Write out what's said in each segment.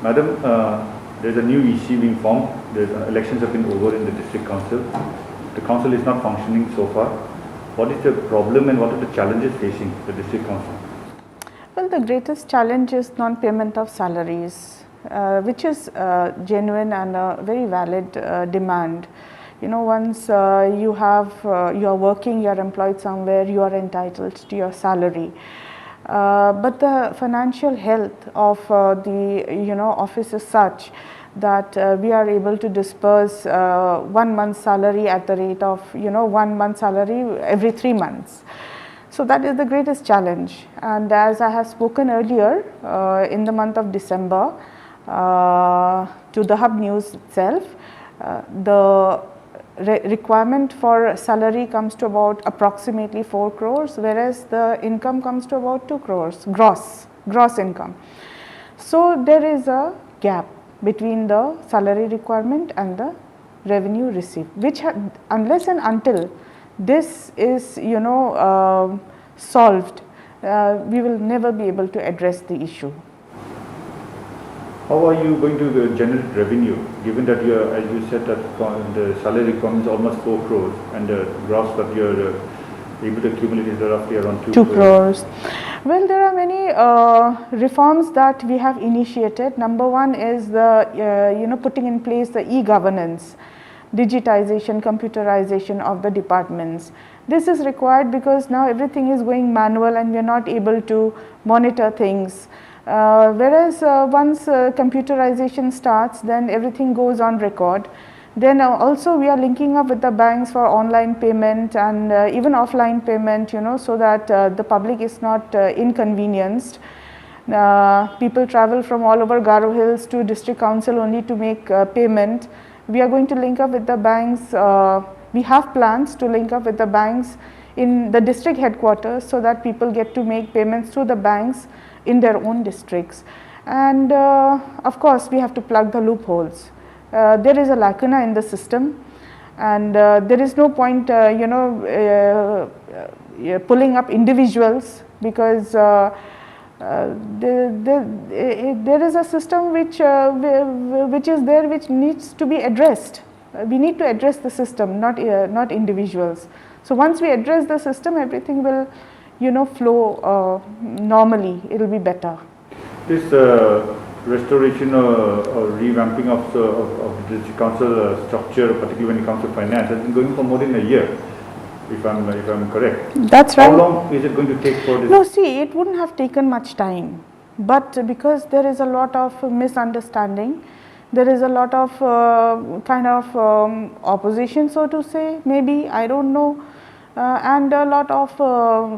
Madam, there's a new EC being formed. The elections have been over in the district council. The council is not functioning so far. What is the problem and what are the challenges facing the district council? Well, the greatest challenge is non-payment of salaries, which is genuine and a very valid demand. You know, once you are working, you are employed somewhere, you are entitled to your salary. But the financial health of the office is such that we are able to disperse 1 month's salary at the rate of 1 month's salary every 3 months. So that is the greatest challenge. And as I have spoken earlier, in the month of December, to the Hub News itself, the requirement for salary comes to about approximately 4 crores, whereas the income comes to about 2 crores gross income. So there is a gap between the salary requirement and the revenue received, which unless and until this is solved, we will never be able to address the issue. How are you going to generate revenue, given that you are, as you said, that the salary requirement is almost 4 crores and the gross that you are able to accumulate is roughly around 2 crores. Well, there are many reforms that we have initiated. Number one is the putting in place the e-governance, digitization, computerization of the departments. This is required because now everything is going manual and we are not able to monitor things. Whereas once computerization starts, then everything goes on record. Then also we are linking up with the banks for online payment and even offline payment, so that the public is not inconvenienced. People travel from all over Garo Hills to district council only to make payment. We are going to link up with the banks. We have plans to link up with the banks in the district headquarters so that people get to make payments through the banks in their own districts. And of course, we have to plug the loopholes. There is a lacuna in the system, and there is no point pulling up individuals, because there is a system which is there, which needs to be addressed. We need to address the system, not individuals. So once we address the system, everything will flow normally. It will be better. This restoration or revamping of the district council structure, particularly when it comes to finance, has been going for more than a year, if I'm correct. That's right. How long is it going to take for this? No, see, it wouldn't have taken much time, but because there is a lot of misunderstanding, there is a lot of opposition, so to say, maybe, I don't know, and a lot of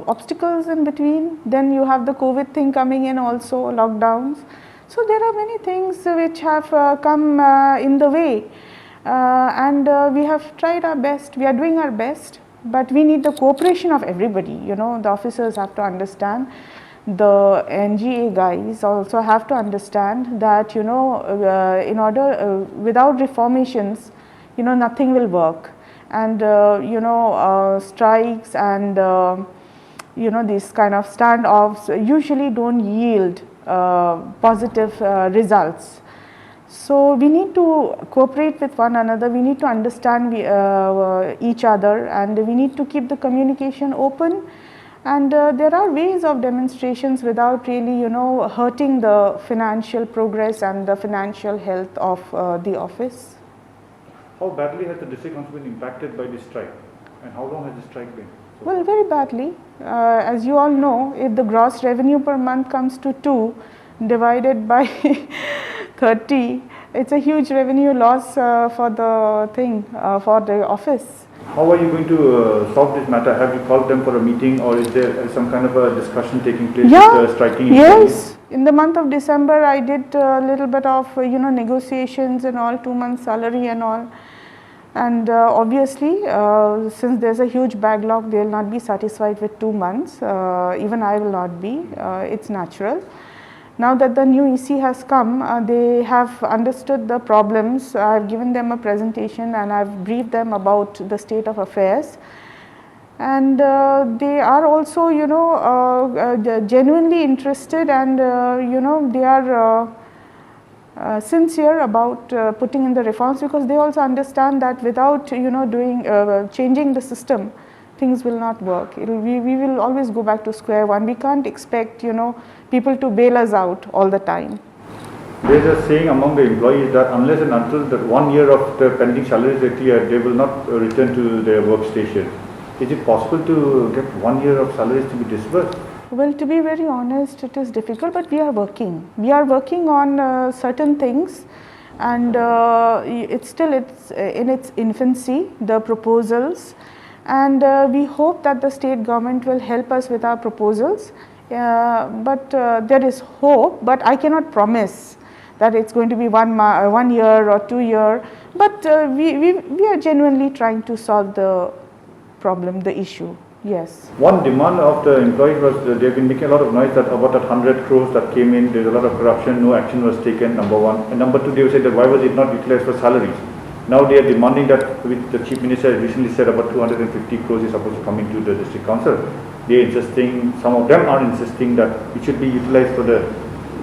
obstacles in between. Then you have the COVID thing coming in also, lockdowns. So there are many things which have come in the way, and we have tried our best. We are doing our best, but we need the cooperation of everybody. The officers have to understand. The NGA guys also have to understand that in order without reformations, nothing will work. And strikes and these kind of standoffs usually don't yield positive results. So we need to cooperate with one another, we need to understand each other, and we need to keep the communication open. And there are ways of demonstrations without really hurting the financial progress and the financial health of the office. How badly has the district council been impacted by this strike, and how long has the strike been? Well, very badly. As you all know, if the gross revenue per month comes to 2 divided by 30, it's a huge revenue loss for the for the office. How are you going to solve this matter? Have you called them for a meeting, or is there some kind of a discussion taking place with the striking employees? Yes. In the month of December, I did a little bit of negotiations and all, 2 months salary and all. And obviously, since there's a huge backlog, they will not be satisfied with 2 months. Even I will not be. It's natural. Now that the new EC has come, they have understood the problems. I've given them a presentation and I've briefed them about the state of affairs. And they are also, genuinely interested, and they are sincere about putting in the reforms, because they also understand that without changing the system, things will not work. We will always go back to square one. We can't expect people to bail us out all the time. There is a saying among the employees that unless and until that 1 year of the pending salaries are cleared, they will not return to their workstation. Is it possible to get 1 year of salaries to be disbursed? Well, to be very honest, it is difficult, but we are working. We are working on certain things, and it's in its infancy, the proposals, and we hope that the state government will help us with our proposals. But there is hope, but I cannot promise that it's going to be 1 year or 2 year, but we are genuinely trying to solve the problem, the issue. Yes. One demand of the employees was they've been making a lot of noise that about that 100 crores that came in, there's a lot of corruption, no action was taken, number one. And number two, they said that why was it not utilized for salaries? Now they are demanding that, which the Chief Minister recently said about 250 crores is supposed to come into the district council. They are insisting, some of them are insisting that it should be utilized for the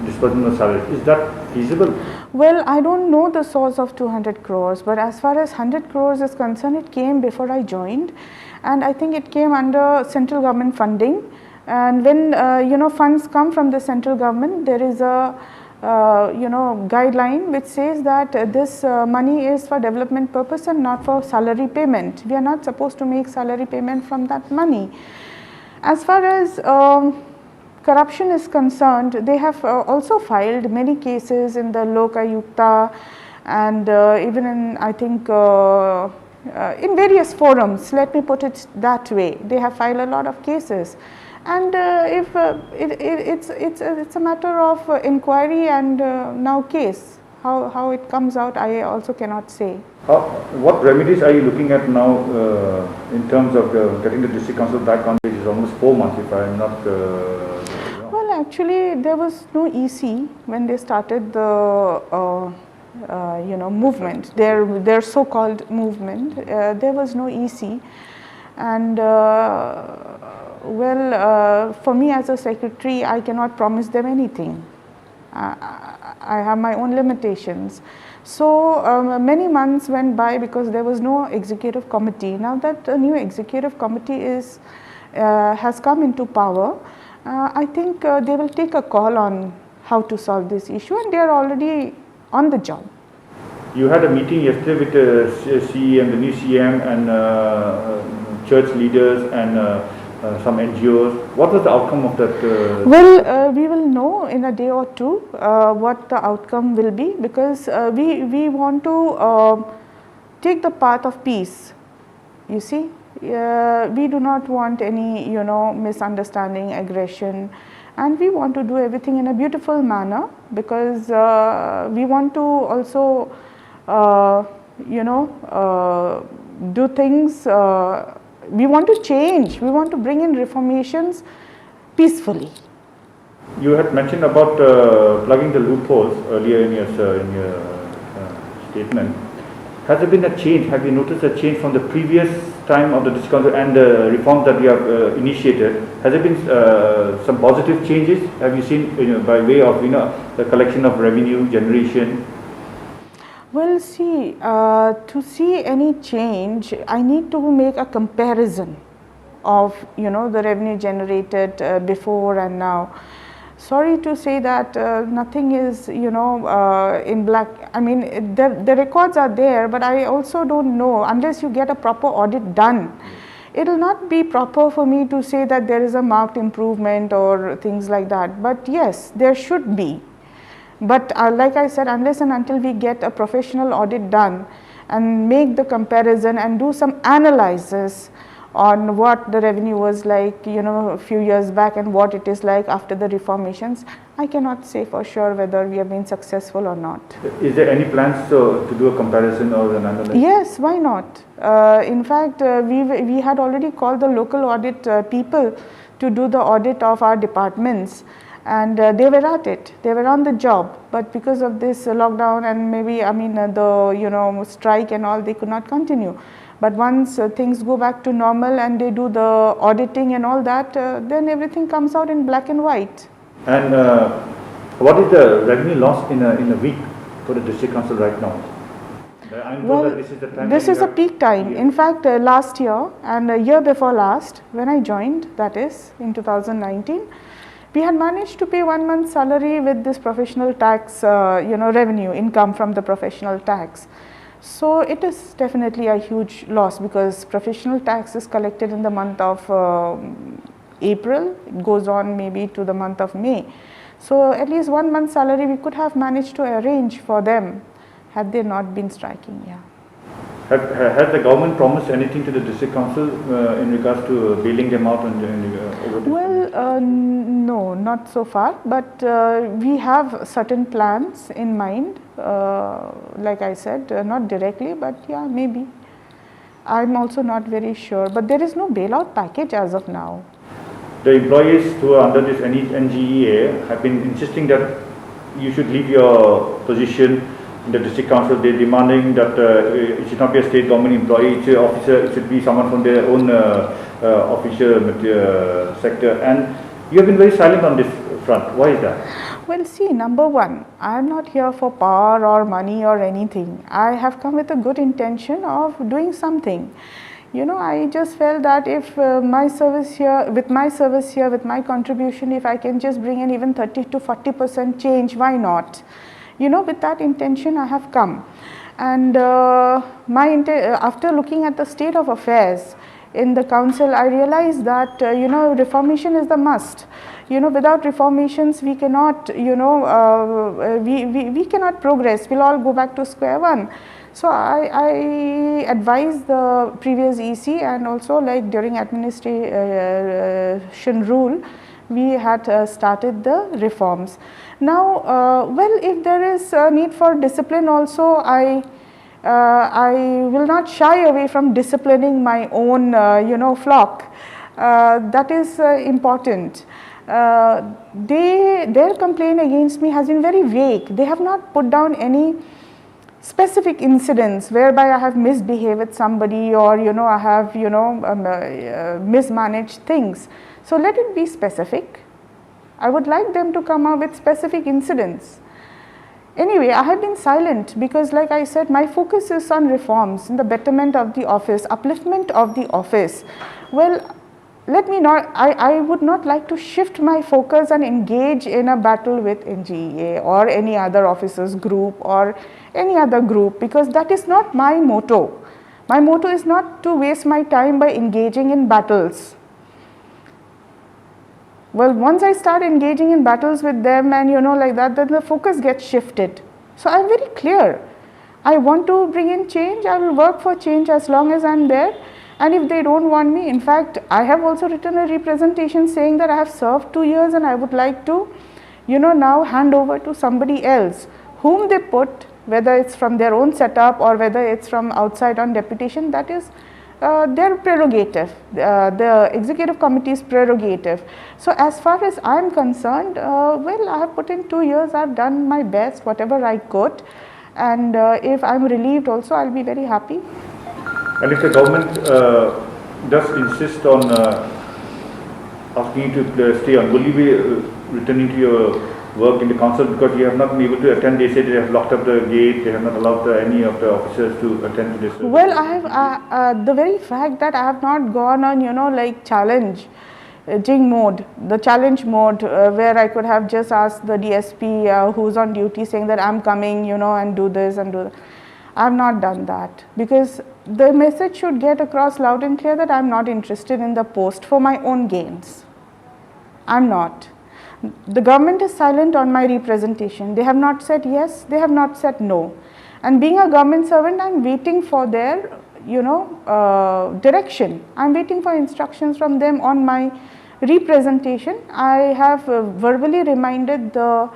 disbursement of salaries. Is that feasible? Well, I don't know the source of 200 crores, but as far as 100 crores is concerned, it came before I joined, and I think it came under central government funding. And when funds come from the central government, there is a guideline which says that this money is for development purpose and not for salary payment. We are not supposed to make salary payment from that money. As far as corruption is concerned, they have also filed many cases in the Lokayukta and even in, I think, in various forums, let me put it that way. They have filed a lot of cases, and if it's a matter of inquiry and now case. How it comes out, I also cannot say. What remedies are you looking at now in terms of getting the district council back on? It is almost 4 months, if I am not. Well, actually, there was no EC when they started the movement. Their so-called movement. There was no EC, and for me as a secretary, I cannot promise them anything. I have my own limitations. So many months went by because there was no executive committee. Now that a new executive committee has come into power, I think they will take a call on how to solve this issue, and they are already on the job. You had a meeting yesterday with the CEM, the new CM, and church leaders and some NGOs. What was the outcome of that? Well, we will know in a day or two what the outcome will be, because we want to take the path of peace. You see, we do not want any misunderstanding, aggression, and we want to do everything in a beautiful manner, because we want to also do things. We want to change. We want to bring in reformations peacefully. You had mentioned about plugging the loopholes earlier in your statement. Has there been a change? Have you noticed a change from the previous time of the district council and the reforms that we have initiated? Has there been some positive changes? Have you seen by way of the collection of revenue generation? Well, see, to see any change, I need to make a comparison of the revenue generated before and now. Sorry to say that nothing is in black. I mean, the records are there, but I also don't know, unless you get a proper audit done. It will not be proper for me to say that there is a marked improvement or things like that. But yes, there should be. But like I said, unless and until we get a professional audit done and make the comparison and do some analysis on what the revenue was like a few years back and what it is like after the reformations, I cannot say for sure whether we have been successful or not. Is there any plans to do a comparison or an analysis? Yes, why not? In fact, we had already called the local audit people to do the audit of our departments. And they were at it, they were on the job, but because of this lockdown and maybe the strike and all, they could not continue. But once things go back to normal and they do the auditing and all that, then everything comes out in black and white. And what is the revenue loss in a week? for the district council right now? I know Well, that this is the time this when is you a have- peak time. Yeah. In fact, last year and a year before last, when I joined, that is in 2019, we had managed to pay 1 month's salary with this professional tax, revenue, income from the professional tax. So it is definitely a huge loss because professional tax is collected in the month of April. It goes on maybe to the month of May. So at least 1 month's salary we could have managed to arrange for them had they not been striking. Yeah. Has the government promised anything to the district council in regards to bailing them out over this? Well, no, not so far, but we have certain plans in mind, like I said, not directly, but yeah, maybe. I'm also not very sure, but there is no bailout package as of now. The employees who are under this NGEA have been insisting that you should leave your position in the district council. They're demanding that it should not be a state government employee, it's an officer, it should be someone from their own official sector. And you have been very silent on this front. Why is that? Well, see, number one, I am not here for power or money or anything. I have come with a good intention of doing something. You know, I just felt that if my service here, with my contribution, if I can just bring in even 30 to 40% change, why not? You know, with that intention I have come. And after looking at the state of affairs in the council, I realized that, reformation is the must. You know, without reformations we cannot, we cannot progress. We'll all go back to square one. So I advised the previous EC, and also like during administration rule, we had started the reforms. Now, well, if there is a need for discipline also, I will not shy away from disciplining my own, flock. That is important. Their complaint against me has been very vague. They have not put down any specific incidents whereby I have misbehaved with somebody, or I have mismanaged things. So let it be specific. I would like them to come up with specific incidents. Anyway, I have been silent because, like I said, my focus is on reforms, in the betterment of the office, upliftment of the office. Well, I would not like to shift my focus and engage in a battle with NGEA or any other officers group or any other group, because that is not my motto. My motto is not to waste my time by engaging in battles. Well, once I start engaging in battles with them and like that, then the focus gets shifted. So I'm very clear. I want to bring in change. I will work for change as long as I'm there. And if they don't want me, in fact, I have also written a representation saying that I have served 2 years and I would like to, now hand over to somebody else whom they put, whether it's from their own setup or whether it's from outside on deputation. That is their prerogative, the executive committee's prerogative. So as far as I'm concerned, well, I have put in 2 years, I've done my best, whatever I could, and if I'm relieved also, I'll be very happy. And if the government does insist on asking you to stay on, will you be returning to your work in the council, because you have not been able to attend? They say they have locked up the gate, they have not allowed any of the officers to attend to this. Well, I have the very fact that I have not gone on, like challenging mode, the challenge mode, where I could have just asked the DSP who's on duty, saying that I'm coming, and do this and do that. I have not done that, because the message should get across loud and clear that I'm not interested in the post for my own gains. I'm not. The government is silent on my representation. They have not said yes, they have not said no. And being a government servant, I'm waiting for their, direction. I'm waiting for instructions from them on my representation. I have verbally reminded the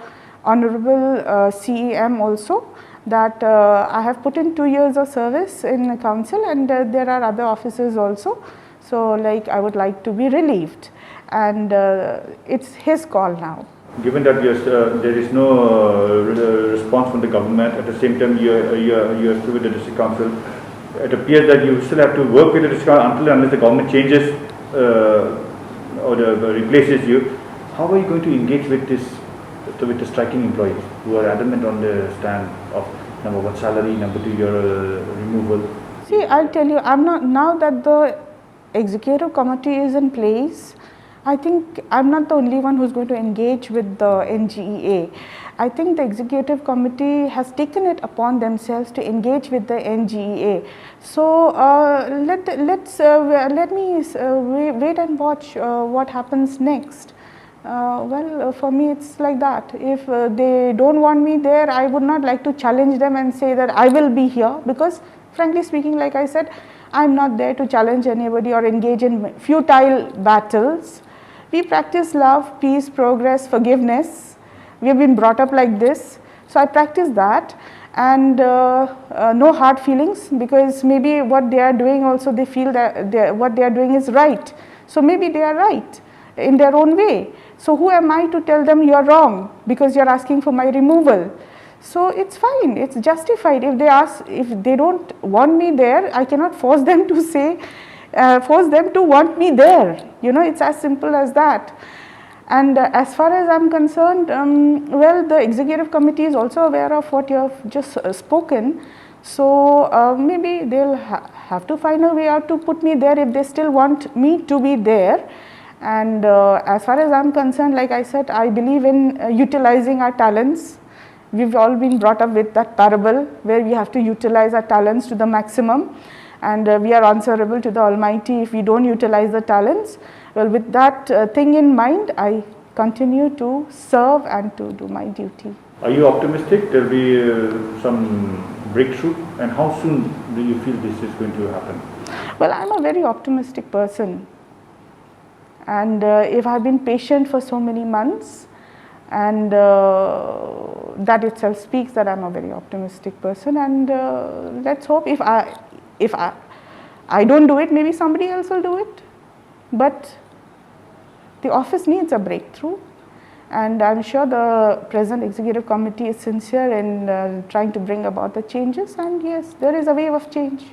Honorable CEM also that I have put in 2 years of service in the council, and there are other officers also. So like I would like to be relieved, and it's his call now. Given that there is no response from the government, at the same time you are still with the district council, it appears that you still have to work with the district council until unless the government changes or replaces you. How are you going to engage with this with the striking employees who are adamant on the stand of number one salary, number two your removal? See, I'll tell you, I'm not, now that the executive committee is in place, I think I'm not the only one who's going to engage with the NGEA. I think the executive committee has taken it upon themselves to engage with the NGEA. So let me wait and watch what happens next. For me it's like that. If they don't want me there, I would not like to challenge them and say that I will be here, because frankly speaking, like I said, I'm not there to challenge anybody or engage in futile battles. We practice love, peace, progress, forgiveness. We have been brought up like this. So I practice that, and no hard feelings, because maybe what they are doing also, they feel that what they are doing is right. So maybe they are right in their own way. So who am I to tell them you are wrong because you are asking for my removal? So it's fine, it's justified. If they don't want me there, I cannot force them to say, force them to want me there. You know, it's as simple as that. And as far as I'm concerned, well, the executive committee is also aware of what you have just spoken. So maybe they'll have to find a way out to put me there if they still want me to be there. And as far as I'm concerned, like I said, I believe in utilizing our talents. We've all been brought up with that parable where we have to utilize our talents to the maximum, and we are answerable to the Almighty if we don't utilize the talents. Well, with that thing in mind, I continue to serve and to do my duty. Are you optimistic there will be some breakthrough, and how soon do you feel this is going to happen? Well, I'm a very optimistic person, and if I've been patient for so many months, and that itself speaks that I'm a very optimistic person, and let's hope if I don't do it, maybe somebody else will do it. But the office needs a breakthrough, and I'm sure the present executive committee is sincere in trying to bring about the changes, and yes, there is a wave of change.